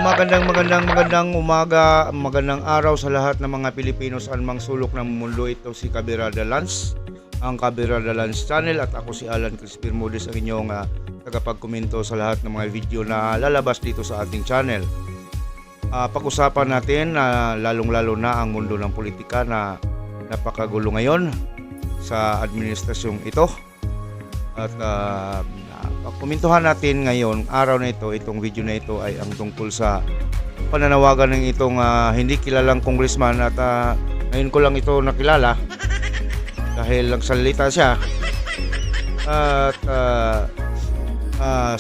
Magandang umaga, magandang araw sa lahat ng mga Pilipino saan mang sulok ng mundo. Ito si Kabirada Lance, ang Kabirada Lance Channel, at ako si Alan Chris Bermudez, ang inyong tagapagkomento sa lahat ng mga video na lalabas dito sa ating channel. Pag-usapan natin lalong-lalo na ang mundo ng politika na napakagulo ngayon sa administrasyong ito. At komentuhan natin ngayon, araw na ito, itong video na ito ay ang tungkol sa pananawagan ng itong hindi kilalang congressman. At ngayon ko lang ito nakilala dahil nagsalita siya. At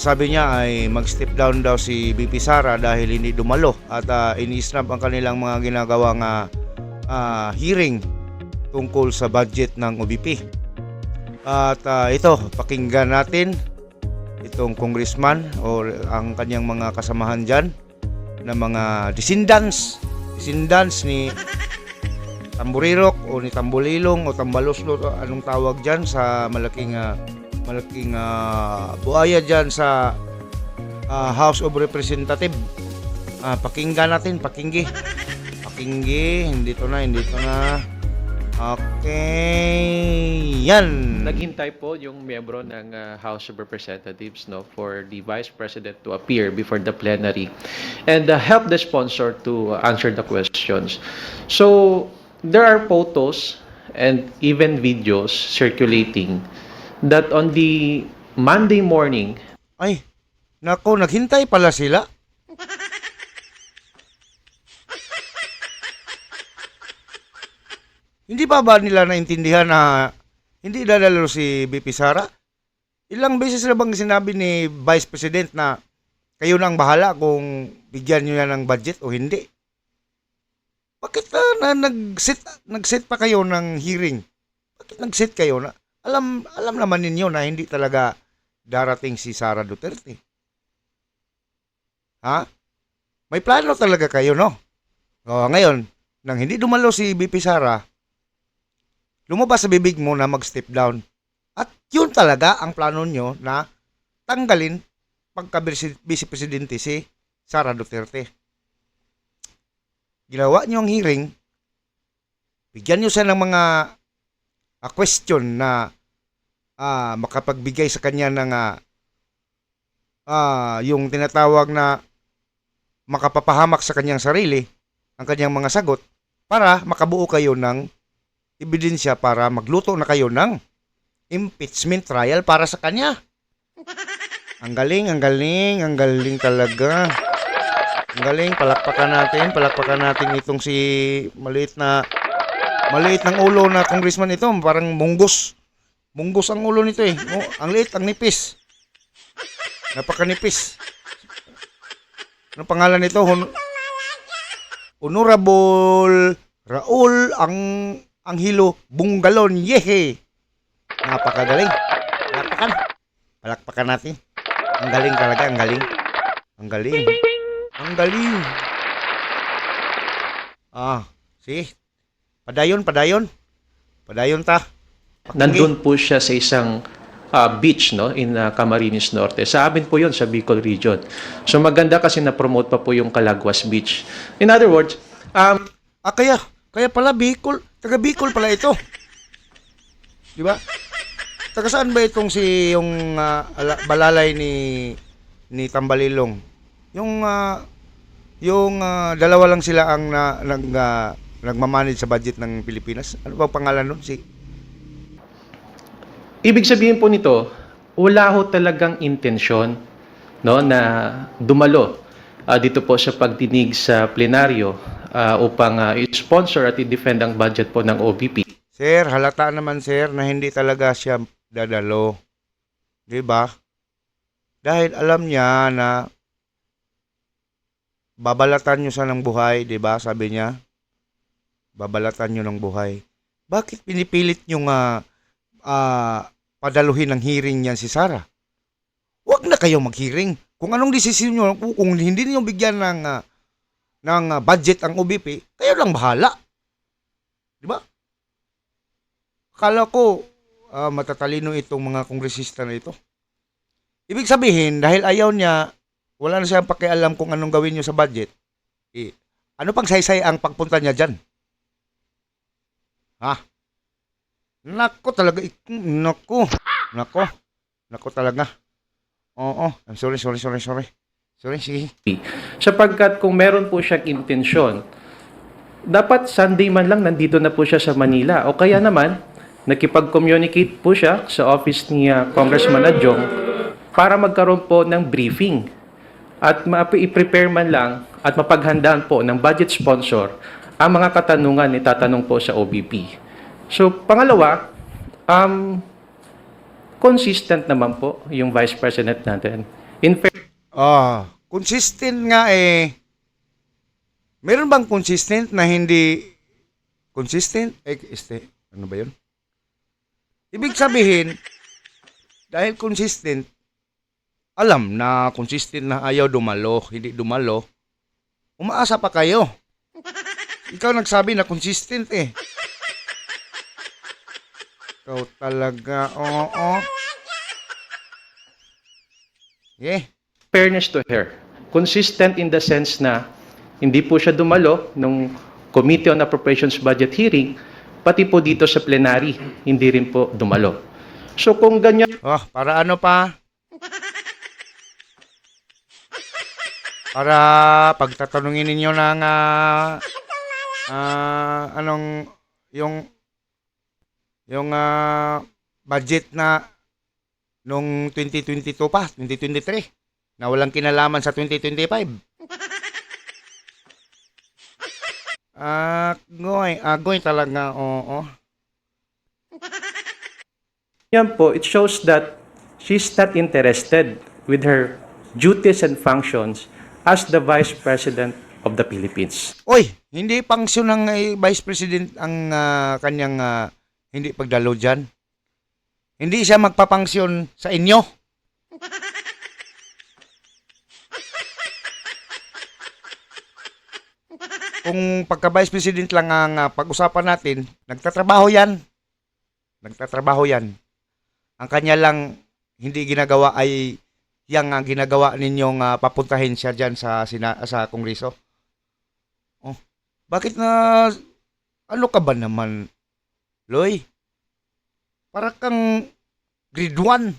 sabi niya ay mag-step down daw si BP Sara dahil hindi dumalo at ini-snap ang kanilang mga ginagawang hearing tungkol sa budget ng OBP. At ito, pakinggan natin itong congressman o ang kanyang mga kasamahan dyan na mga descendants ni Tamburirok o ni Tambolilong o Tambaloslo, anong tawag dyan sa malaking buhaya dyan sa House of Representatives. Pakinggan natin, pakinggi, hindi to na. Okay, yan. Naghintay po yung miyembro ng House of Representatives for the Vice President to appear before the plenary and help the sponsor to answer the questions. So there are photos and even videos circulating that on the Monday morning. Ay, nako, naghintay pala sila. Hindi ba nila naintindihan na hindi dadalo si BP Sara? Ilang beses na bang sinabi ni Vice President na kayo na ang bahala kung bigyan nyo yan ng budget o hindi? Bakit nag-set pa kayo ng hearing? Bakit nag-set kayo na? Alam naman ninyo na hindi talaga darating si Sara Duterte. Ha? May plano talaga kayo, no? O, ngayon, nang hindi dumalo si BP Sara, lumabas sa bibig mo na mag-step down. At yun talaga ang plano nyo na tanggalin pagka-vice presidente si Sara Duterte. Ginawa nyo ang hearing, bigyan nyo siya ng mga question na makapagbigay sa kanya ng yung tinatawag na makapapahamak sa kanyang sarili, ang kanyang mga sagot, para makabuo kayo ng ebidensya para magluto na kayo ng impeachment trial para sa kanya. Ang galing talaga. Ang galing, palakpakan natin itong si maliit ng ulo na congressman ito, parang munggos. Munggos ang ulo nito eh. Oh, ang liit, ang nipis. Napakanipis. Ano pangalan nito? Honorable Raul Anghelo Bungalon. Yehe! Napakagaling. Palakpakan natin. Ang galing talaga, ang galing. See? Padayon ta. Nandun po siya sa isang beach in Camarines Norte. Sa amin po yun, sa Bicol region. So maganda kasi na-promote pa po yung Calaguas Beach. In other words, kaya pala Bicol, taga Bicol pala ito. Di ba? Taga saan ba itong yung balalay ni Tambalilong? Yung dalawa lang sila ang nagmamanage sa budget ng Pilipinas. Ano ba pangalan nun? Ibig sabihin po nito, wala ho talagang intensyon na dumalo dito po sa pagdinig sa plenaryo upang i-sponsor at i-defend ang budget po ng OVP. Sir, halata naman sir na hindi talaga siya dadalo. 'Di ba? Dahil alam niya na babalatan niyo siya ng buhay, 'di ba? Sabi niya, babalatan niyo ng buhay. Bakit pinipilit niyo padaluhin ng hearing niyan si Sara? Huwag na kayo mag-hearing. Kung anong desisyon niyo, kung hindi niyo bigyan ng budget ang OBP, kayo lang bahala. 'Di ba? Akala ko matatalino itong mga kongresista na ito. Ibig sabihin, dahil ayaw niya wala na siyang pakialam kung anong gawin niyo sa budget. Eh, ano pang saysay ang pagpunta niya dyan? Ha? Nako talaga. Nako. Nako. Nako talaga. Oo. I'm sorry. Sorry, sige. Sapagkat kung meron po siyang intensyon, dapat Sunday man lang nandito na po siya sa Manila. O kaya naman, nakipag-communicate po siya sa office ni Congressman Adjong para magkaroon po ng briefing at i-prepare man lang at mapaghandaan po ng budget sponsor ang mga katanungan ni tatanong po sa OBP. So, pangalawa, consistent naman po yung Vice President natin. In Consistent nga eh. Meron bang consistent na hindi consistent? Ano ba yun? Ibig sabihin, dahil consistent, alam na consistent na ayaw dumalo, hindi dumalo, umaasa pa kayo. Ikaw nagsabi na consistent eh. Ikaw talaga, oo. Yeah. fairness to her, consistent in the sense na hindi po siya dumalo nung Committee on Appropriations Budget hearing, pati po dito sa plenary, hindi rin po dumalo. So kung ganyan Para ano pa? Para pagtatanungin ninyo ng anong yung budget na nung 2022 pa, 2023 na walang kinalaman sa 2025. Agoy talaga, oo. yan po, it shows that she's not interested with her duties and functions as the Vice President of the Philippines. Oy, hindi pangsyon ng Vice President ang kanyang hindi pagdalo dyan. Hindi siya magpapangsyon sa inyo. Kung pagka-Vice President lang ang pag-usapan natin, nagtatrabaho yan. Ang kanya lang hindi ginagawa ay yang ginagawa ninyong papuntahin siya dyan sa Kongreso. Oh, bakit na ano ka ba naman, Loy? Para kang grade 1.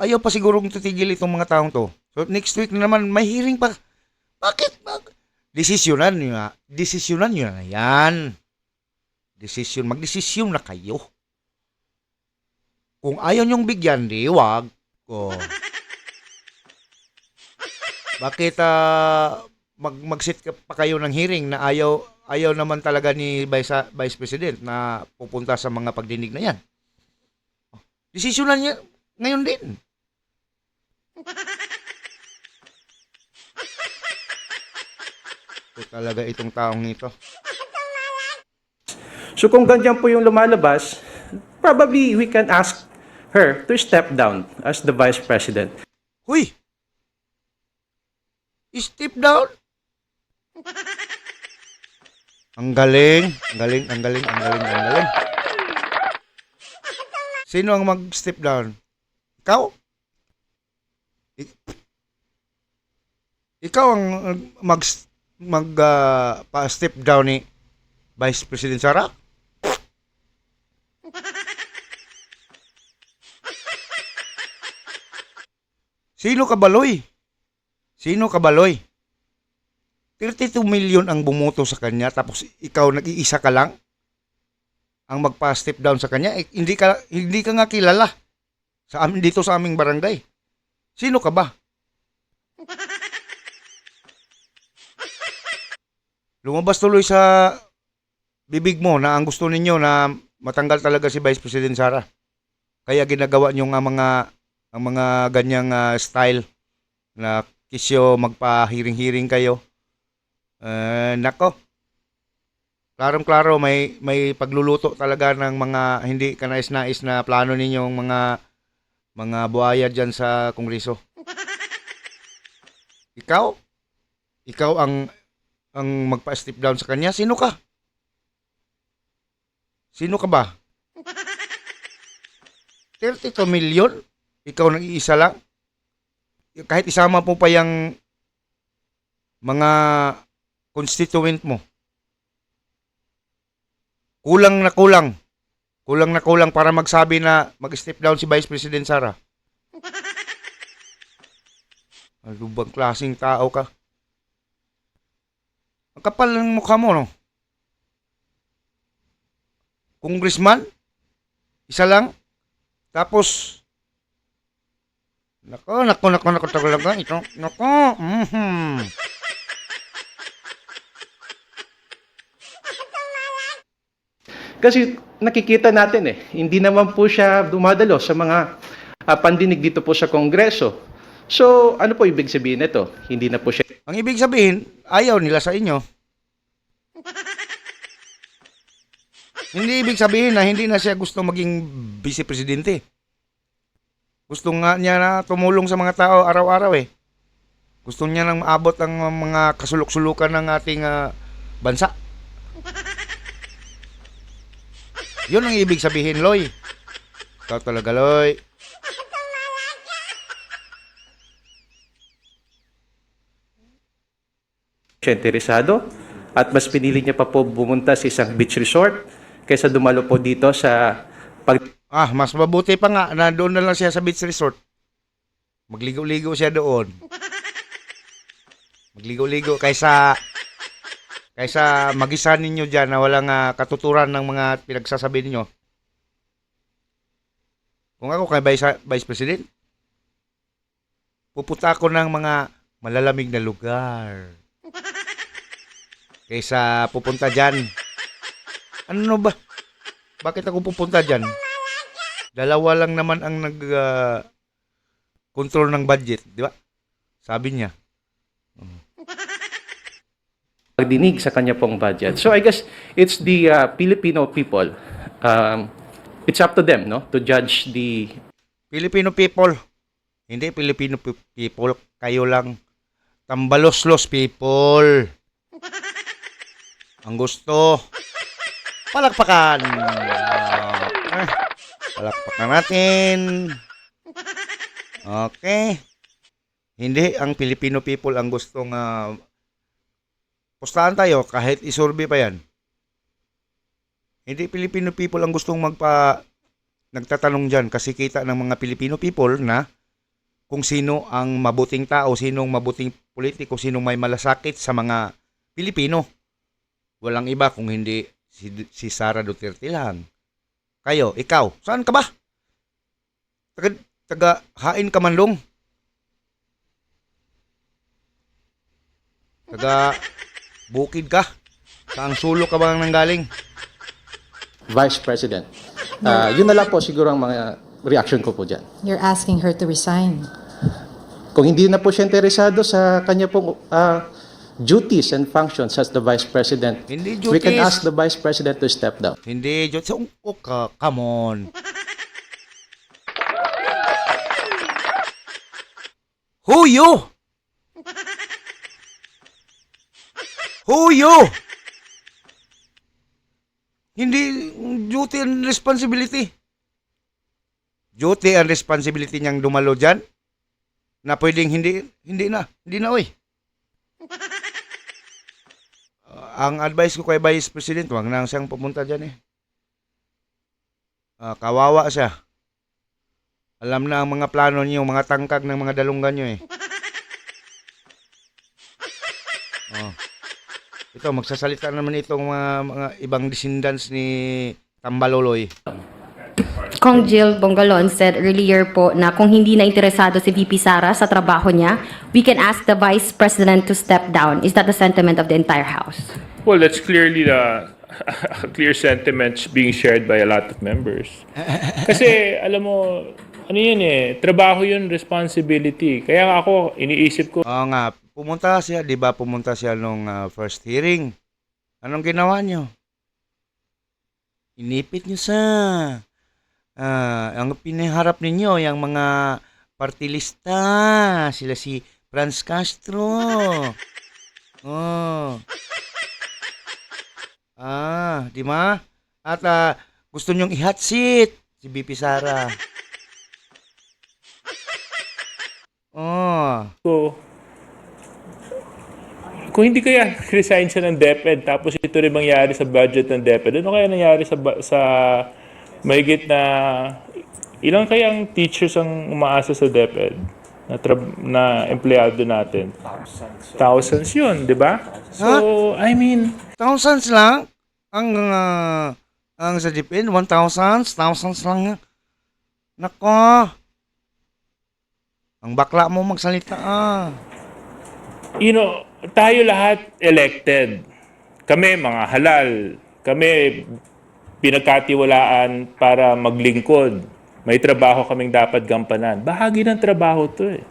Ayaw pa sigurong titigil itong mga taong to. So next week na naman may hearing pa. Bakit? Desisyonan nyo na yan. Magdesisyon na kayo. Kung ayaw nyong bigyan, di wag. Bakit mag-sit pa kayo ng hearing na ayaw naman talaga ni Vice President na pupunta sa mga pagdinig na yan? Desisyonan niya ngayon din. Ito talaga itong taong ito. So kung ganyan po yung lumalabas, probably we can ask her to step down as the Vice President. Huy! Step down? Ang galing. Sino ang mag-step down? Ikaw? Ikaw ang pa-step down ni Vice President Sara? Sino ka ba, Loy? 32 million ang bumoto sa kanya tapos ikaw nag-iisa ka lang ang magpa-step down sa kanya. Hindi ka nga kilala dito sa aming barangay. Sino ka ba? Lumabas tuloy sa bibig mo na ang gusto ninyo na matanggal talaga si Vice President Sara. Kaya ginagawa nyo nga mga ganyang style na kisyo magpa-hearing kayo. Nako. Klarong-klaro may pagluluto talaga ng mga hindi kanais-nais na plano ninyong mga buhaya diyan sa Kongreso. Ikaw ang magpa-step down sa kanya. Sino ka? Sino ka ba? 32 million? Ikaw nag-iisa lang? Kahit isama mo pa yung mga constituent mo. Kulang na kulang. Kulang na kulang para magsabi na mag-step down si Vice President Sara. Ano bang klaseng tao ka? Ang kapal ng mukha mo, no? Congressman? Isa lang? Tapos, nako, talaga ito. Nako, Kasi nakikita natin hindi naman po siya dumadalo sa mga pandinig dito po sa Kongreso. So, ano po ibig sabihin nito? Hindi na po siya Ang ibig sabihin, ayaw nila sa inyo. Hindi ibig sabihin na hindi na siya gusto maging vice-presidente. Gusto nga niya na tumulong sa mga tao araw-araw eh. Gusto niya nang maabot ang mga kasulok-sulukan ng ating bansa. Yun ang ibig sabihin, Loy. Ikaw talaga, Loy. interesado at mas pinili niya pa po bumunta sa isang beach resort kaysa dumalo po dito sa Mas mabuti pa nga na doon na lang siya sa beach resort. Magligo-ligo siya doon. Magligo-ligo kaysa mag-isa ninyo dyan na walang katuturan ng mga pinagsasabi ninyo. Kung ako kay Vice President, pupunta ako ng mga malalamig na lugar. Kaysa pupunta dyan. Ano ba? Bakit ako pupunta dyan? Dalawa lang naman ang control ng budget, di ba? Sabi niya. pagdinig sa kanya pong budget. So I guess it's the Filipino people. It's up to them, no, to judge the Filipino people. Hindi Filipino people. Kayo lang. Tambaloslos people. Ang gusto. Palakpakan. Palakpakan natin. Okay. Hindi ang Filipino people ang gustong pustahan tayo kahit isurvey pa yan. Hindi Filipino people ang gustong nagtatanong dyan kasi kita ng mga Filipino people na kung sino ang mabuting tao, sinong mabuting politiko, sinong may malasakit sa mga Pilipino. Walang iba kung hindi si Sara Duterte lang. Kayo, ikaw, saan ka ba? Taga hain ka man long. Taga bukid ka. Saang sulok ka ba nanggaling? Vice President. Yun na lang po siguro ang mga reaction ko po dyan. You're asking her to resign. Kung hindi na po siya interesado sa kanya pong duties and functions as the Vice President, Hindi we can duties. ask the Vice President to step down. Hindi, Diyos. Come on. Who you? Who you? Hindi duty and responsibility. Duty and responsibility niyang dumalo dyan na pwedeng hindi na, oy. Ang advice ko kay Vice President, wag na siyang pumunta dyan eh. Kawawa siya. Alam na ang mga plano niyo, mga tangkag ng mga dalunggan niyo eh. Ito, magsasalita naman itong mga ibang descendants ni Tambaloloy. Kong Jill Bongalon said earlier po na kung hindi na interesado si VP Sara sa trabaho niya, we can ask the Vice President to step down. Is that the sentiment of the entire House? Well, that's clearly the clear sentiments being shared by a lot of members. Kasi alam mo, ano yun trabaho yun, responsibility. Kaya nga ako, iniisip ko, Oo nga, pumunta siya, di ba pumunta siya nung first hearing. Anong ginawa niyo? Inipit niyo sa ang pinaharap ninyo, yung mga partilista, sila si Franz Castro. Oh. Di ba? At gusto nyong i-hot seat si BP Sara. Oh. So, kung hindi kaya resign siya ng DepEd tapos ito rin mangyari sa budget ng DepEd, ano kaya nangyari sa mahigit na ilang kayang teachers ang umaasa sa DepEd na empleyado natin? Thousands yun, di ba? So, I mean, Thousands lang? Ang sa DepEd, 1,000, thousands lang. Nako. Ang bakla mo magsalita you know, tayo lahat elected. Kami mga halal. Kami pinagkatiwalaan para maglingkod. May trabaho kaming dapat gampanan. Bahagi ng trabaho to eh.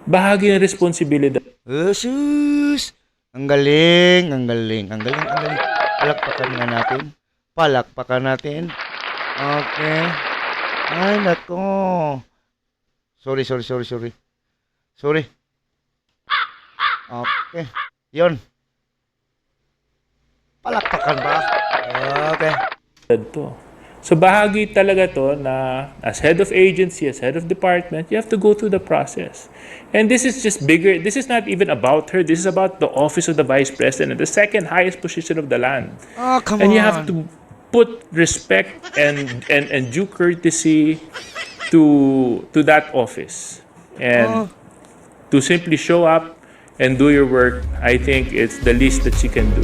Bahagi ng responsibilidad. Jesus! Ang galing, ang galing, ang galing, ang galing. Palakpakan nga natin. Palakpakan natin. Okay. Ay, nako. Sorry. Sorry. Okay. Yon. Palakpakan ba? Okay. To. So bahagi talaga to na as head of agency, as head of department, you have to go through the process. And this is just bigger. This is not even about her. This is about the office of the vice president, the second highest position of the land. Oh, come And on. you have to put respect and due courtesy to that office. And to simply show up and do your work, I think it's the least that she can do.